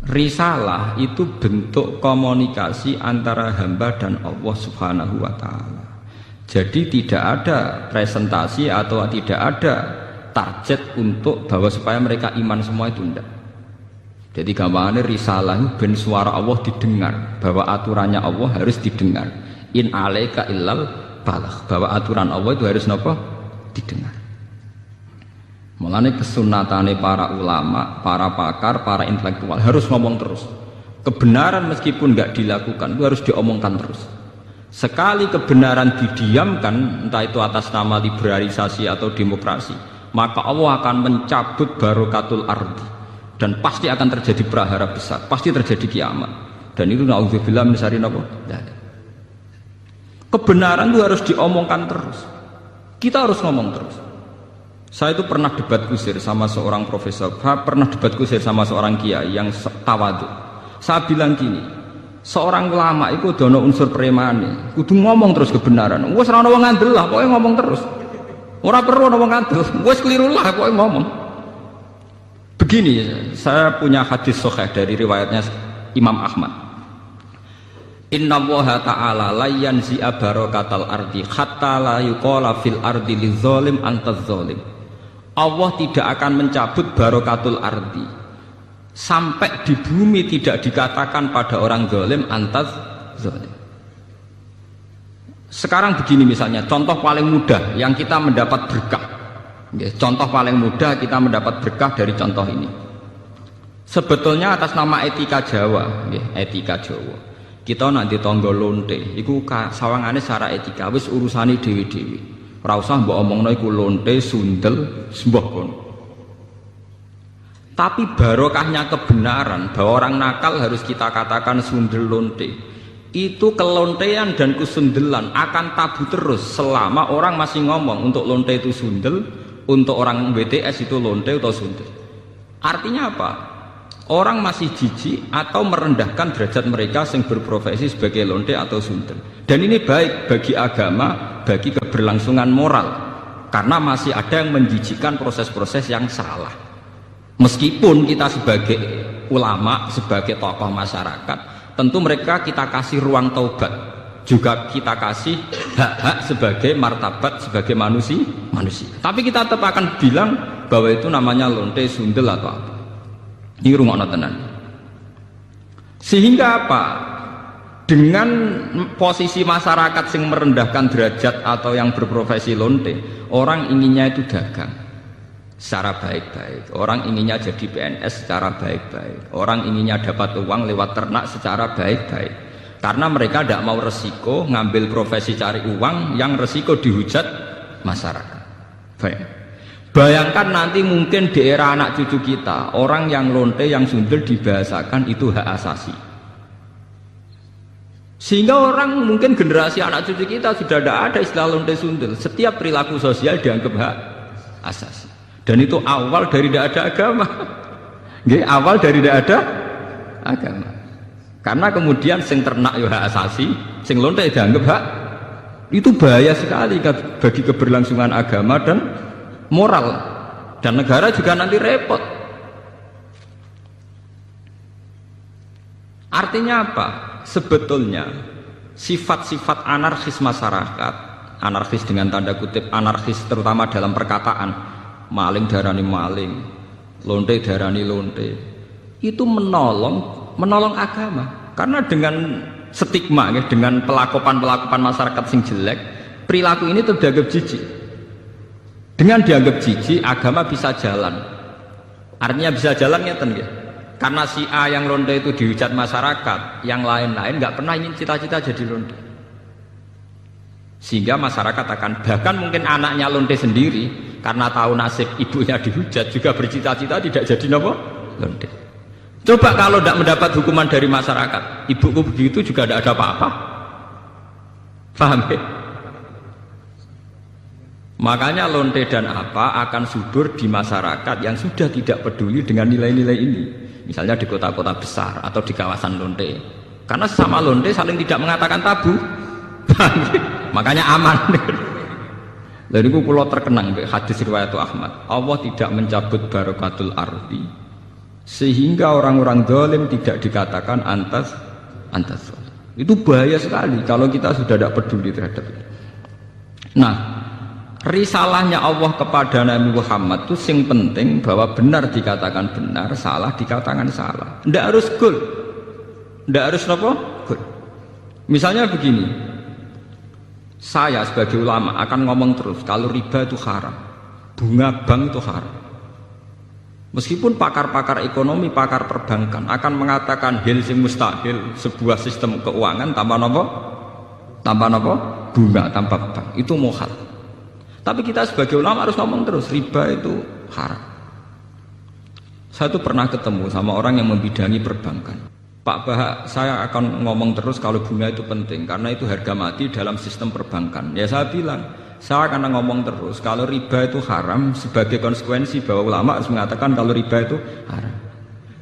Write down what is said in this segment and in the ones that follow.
Risalah itu bentuk komunikasi antara hamba dan Allah Subhanahu wa Ta'ala. Jadi tidak ada presentasi atau tidak ada target untuk bahwa supaya mereka iman semua itu tidak. Jadi gambarannya risalah itu ben suara Allah didengar, bahwa aturannya Allah harus didengar. In alaika illal balagh, bahwa aturan Allah itu harus apa? Didengar. Mulane kesunatane para ulama, para pakar, para intelektual harus ngomong terus. Kebenaran meskipun nggak dilakukan itu harus diomongkan terus. Sekali kebenaran didiamkan, entah itu atas nama liberalisasi atau demokrasi, maka Allah akan mencabut barokatul ardi dan pasti akan terjadi prahara besar, pasti terjadi kiamat. Dan itu naudzubillah min syarri apa? Kebenaran itu harus diomongkan terus. Kita harus ngomong terus. Saya itu pernah debat kusir sama seorang profesor, pernah debat kusir sama seorang kiai yang tawadhu. Saya bilang gini, seorang ulama itu dono unsur premane, kudu ngomong terus kebenaran. Wes ora ono wong ngandel lah, pokoke ngomong terus. Ora perlu ono wong ngandel, wes keliru lah pokoke ngomong. Begini, saya punya hadis sahih dari riwayatnya Imam Ahmad. Inna Allaha ta'ala la yanzi'a barakatal ardi hatta la yuqala fil ardi lizalim antaz zalim. Allah tidak akan mencabut barokatul ardi sampai di bumi tidak dikatakan pada orang zalim antaz zalim. Sekarang begini misalnya, contoh paling mudah yang kita mendapat berkah. Contoh paling mudah kita mendapat berkah dari contoh ini. Sebetulnya atas nama etika Jawa, etika Jawa. Kita nanti tonggo lonte, iku sawangane secara etika wis urusane dewi-dewi. Ora usah mbok omongno iku lonte, sundel, sembah kono. Tapi barokahnya kebenaran bahwa orang nakal harus kita katakan sundel lonte. Itu kelontean dan kesundelan akan tabu terus selama orang masih ngomong untuk lonte itu sundel, untuk orang BTS itu lonte atau sundel. Artinya apa? Orang masih jijik atau merendahkan derajat mereka yang berprofesi sebagai lonte atau sundel. Dan ini baik bagi agama, bagi keberlangsungan moral, karena masih ada yang menjijikkan proses-proses yang salah. Meskipun kita sebagai ulama, sebagai tokoh masyarakat, tentu mereka kita kasih ruang taubat, juga kita kasih hak-hak sebagai martabat, sebagai manusia. Tapi kita tetap akan bilang bahwa itu namanya lonte, sundel atau apa. Ini rumah tenan. Sehingga apa? Dengan posisi masyarakat yang merendahkan derajat atau yang berprofesi lonte, orang inginnya itu dagang secara baik-baik, orang inginnya jadi PNS secara baik-baik, orang inginnya dapat uang lewat ternak secara baik-baik, karena mereka tidak mau resiko ngambil profesi cari uang yang resiko dihujat masyarakat. Baik. Bayangkan nanti mungkin di era anak cucu kita, orang yang lonte, yang sundel dibahasakan itu hak asasi. Sehingga orang mungkin generasi anak cucu kita sudah tidak ada istilah lonte sundel. Setiap perilaku sosial dianggap hak asasi. Dan itu awal dari tidak ada agama. Awal dari tidak ada agama. Karena kemudian sing ternak ya hak asasi, sing lonte dianggap hak. Itu bahaya sekali bagi keberlangsungan agama dan moral, dan negara juga nanti repot. Artinya apa? Sebetulnya sifat-sifat anarkis masyarakat, anarkis dengan tanda kutip anarkis terutama dalam perkataan, maling darani maling, lonte darani lonte, itu menolong agama. Karena dengan stigma, dengan pelakupan masyarakat sing jelek, perilaku ini terdianggap jijik. Dengan dianggap jijik, agama bisa jalan. Artinya bisa jalan ngeten ya. Karena si A yang lonte itu dihujat masyarakat, yang lain-lain nggak pernah ingin cita-cita jadi lonte. Sehingga masyarakat akan, bahkan mungkin anaknya lonte sendiri, karena tahu nasib ibunya dihujat, juga bercita-cita tidak jadi lonte. Coba kalau tidak mendapat hukuman dari masyarakat, ibuku begitu juga tidak ada apa-apa. Paham ya? Makanya lonte dan apa akan subur di masyarakat yang sudah tidak peduli dengan nilai-nilai ini. Misalnya di kota-kota besar atau di kawasan lonte. Karena sesama lonte saling tidak mengatakan tabu. Makanya aman. Lalu itu pulau terkenang hadis riwayat Ahmad. Allah tidak mencabut barokatul ardi sehingga orang-orang zalim tidak dikatakan antas. Itu bahaya sekali kalau kita sudah tidak peduli terhadap itu. Nah, risalahnya Allah kepada Nabi Muhammad itu sing penting bahwa benar dikatakan benar, salah dikatakan salah. Tidak harus gol, tidak harus apa? Gol. Misalnya begini, saya sebagai ulama akan ngomong terus kalau riba itu haram, bunga bank itu haram. Meskipun pakar-pakar ekonomi, pakar perbankan akan mengatakan hil sing mustahil, sebuah sistem keuangan tanpa nopo, bunga, tanpa bank, itu muhal. Tapi kita sebagai ulama harus ngomong terus, riba itu haram. Saya tuh pernah ketemu sama orang yang membidangi perbankan. Pak Bahak, saya akan ngomong terus kalau bunga itu penting, karena itu harga mati dalam sistem perbankan. Ya saya bilang, saya akan ngomong terus kalau riba itu haram sebagai konsekuensi bahwa ulama harus mengatakan kalau riba itu haram.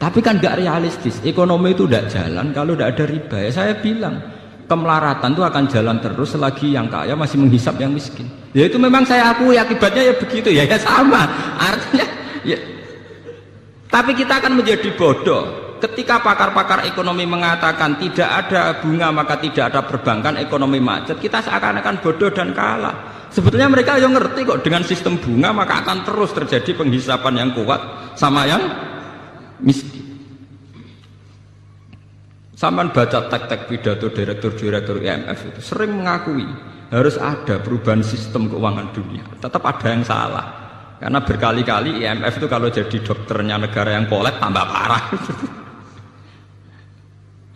Tapi kan gak realistis, ekonomi itu tidak jalan kalau tidak ada riba. Ya saya bilang kemelaratan itu akan jalan terus selagi yang kaya masih menghisap yang miskin. Ya itu memang saya akui akibatnya ya begitu ya sama. Artinya ya. Tapi kita akan menjadi bodoh ketika pakar-pakar ekonomi mengatakan tidak ada bunga maka tidak ada perbankan, ekonomi macet. Kita seakan-akan bodoh dan kalah. Sebetulnya mereka yang ngerti kok dengan sistem bunga maka akan terus terjadi penghisapan yang kuat sama yang miskin. Sampai baca tek-tek pidato direktur IMF itu sering mengakui harus ada perubahan sistem keuangan dunia. Tetap ada yang salah. Karena berkali-kali IMF itu kalau jadi dokternya negara yang kolek tambah parah.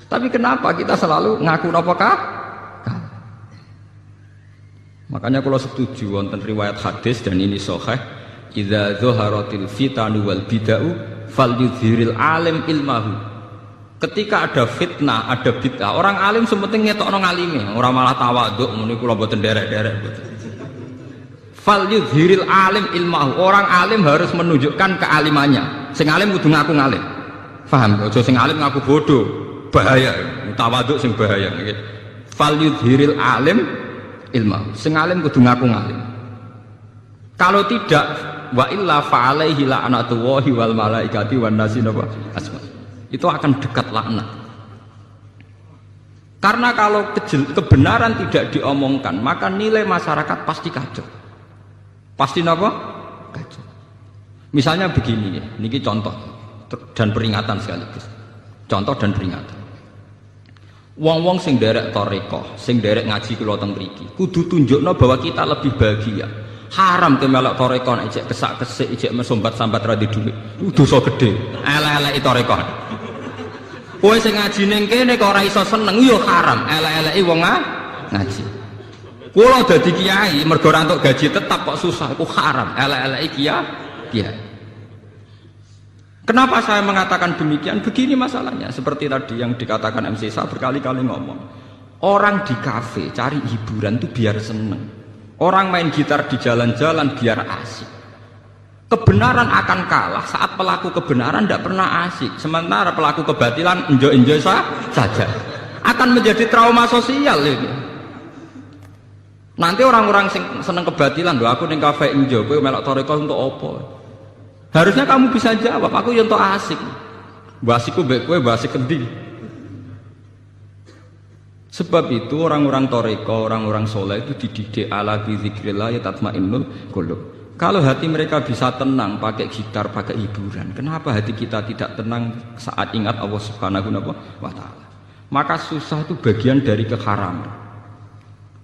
Tapi kenapa kita selalu ngaku apakah? Makanya kalau setuju wonten riwayat hadis dan ini sahih, idza dzaharatil fitanu wal bid'ah falyudhiril alim ilmahu. Ketika ada fitnah, ada bid'ah, orang alim sementing ngetokno ngalime, ora malah tawaduk muni kula mboten derek-derek mboten. Falyudhiril alim ilmahu. Orang alim harus menunjukkan kealimannya. Sing alim kudu ngaku ngalim. Paham? Aja sing alim ngaku bodoh. Bahaya. Tawaduk sing bahaya nggih. Falyudhiril alim ilmu, sing alim kudu ngaku ngalim. Kalau tidak, wa illa fa'alaihi la'natullahi wal malaikati wan nasi asma. Itu akan dekat laknat. Karena kalau kebenaran tidak diomongkan, maka nilai masyarakat pasti kacau. Pasti napa? Kacau. Misalnya begini ya, niki contoh dan peringatan sekaligus. Contoh dan peringatan. Wong-wong sing derek toreko, sing derek ngaji kula teng mriki, kudu tunjukno bahwa kita lebih bahagia. Haram ke melok toreko nek ijek kesak-kesik, ijek mesombat-sambat ra di dhuwit. Dosa gedhe. Elek-eleki toreko. Kowe sing ngaji ning kene kok ora iso seneng yo haram. Elek-eleki wong ngaji. Kula dadi kiai mergo ora entuk gaji tetap kok susah, iku haram. Elek-eleki kiai. Kenapa saya mengatakan demikian? Begini masalahnya, seperti tadi yang dikatakan MC Sa berkali-kali ngomong. Orang di kafe cari hiburan itu biar seneng. Orang main gitar di jalan-jalan biar asik. Kebenaran akan kalah saat pelaku kebenaran tidak pernah asik. Sementara pelaku kebatilan enjoy-enjoy saja. Akan menjadi trauma sosial ini. Nanti orang-orang seneng kebatilan, loh aku ning kafe enjoy, kowe melok toreko untuk apa? Harusnya kamu bisa jawab, aku yang tok asik. Basiku mbek kowe basik kendi. Sebab itu orang-orang toreko, orang-orang soleh itu dididik ala bi dzikrillah tatmainnul qulub. Kalau hati mereka bisa tenang pakai gitar, pakai hiburan, kenapa hati kita tidak tenang saat ingat Allah Subhanahu wa taala? Maka susah itu bagian dari keharaman.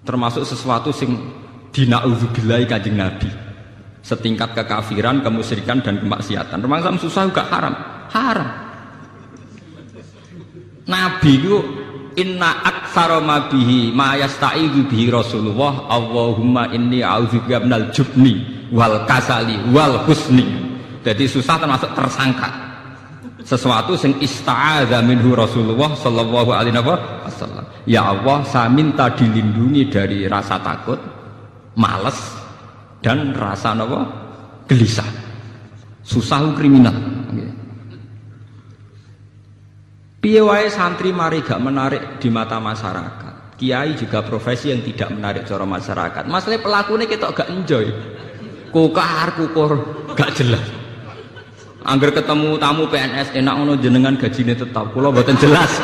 Termasuk sesuatu sing dinauzubillahi Kanjeng Nabi. Setingkat kekafiran, kemusyrikan dan kemaksiatan. Termasuk susah juga haram. Haram. Nabi itu inna aktsara ma bihi ma yasta'idzu bihi Rasulullah Allahumma inni a'udzubika minal jubni wal kasali wal husni. Jadi susah termasuk tersangka. Sesuatu yang ista'adza minhu Rasulullah sallallahu alaihi wasallam. Ya Allah, saya minta dilindungi dari rasa takut, malas dan rasa apa? Gelisah. Susah kriminal. Piye wae santri mari gak menarik di mata masyarakat. Kiai juga profesi yang tidak menarik cara masyarakat. Masalah pelakunya kita gak enjoy. Kukar kukur gak jelas. Angger ketemu tamu PNS enak ngono jenengan gajine tetap. Kula mboten jelas.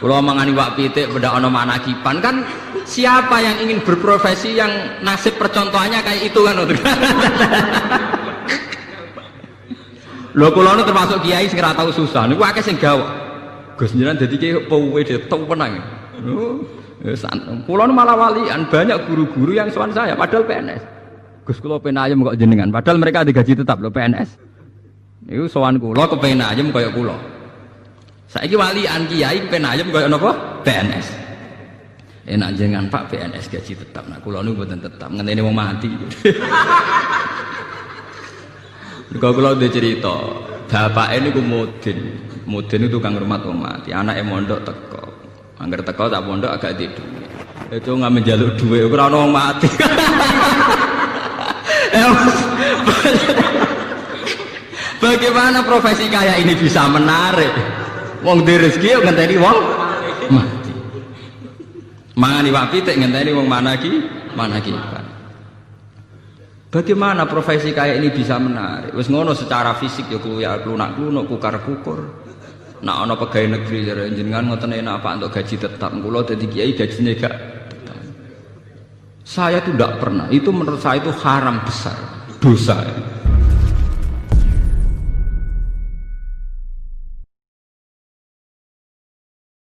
Kula mangani wak pitik beda ana manakipan kan siapa yang ingin berprofesi yang nasib percontohannya kayak itu kan. Lho kula nu termasuk kiai sing ora tau susah niku akeh sing gawok. Gus jenengan dadi kiai pewe detong penang. Kula nu malah walian banyak guru-guru yang sowan saya padahal PNS. Gus kula penayem kok jenengan padahal mereka digaji tetap lho PNS. Niku sowan kula kepen ayem kaya kula. Saiki walian kiai penayem kaya napa? PNS. Enak jenengan Pak PNS gaji tetap. Nah kula nu mboten tetap ngenteni wong mati. Kalau kula udah cerita, bapak ini ku mudin itu tukang rumah wong mati. Anake mondok teko. Angger teko tak mondok agak di duit. Itu nggak menjaluk duit, ora ono wong mati. Bagaimana profesi kayak ini bisa menarik? Wong di rezeki ngenteni wong mati. Mangani wak pitik ngenteni wong manaki. Bagaimana profesi kayak ini bisa menarik? Wis ngono secara fisik ya klunak-klunuk, kukar-kukur. Nah ana pegawai negeri jenengan ngoten enak Pak untuk gaji tetap. Kula dadi kiai gajine gak tetap. Saya itu tidak pernah. Itu menurut saya itu haram besar, dosa.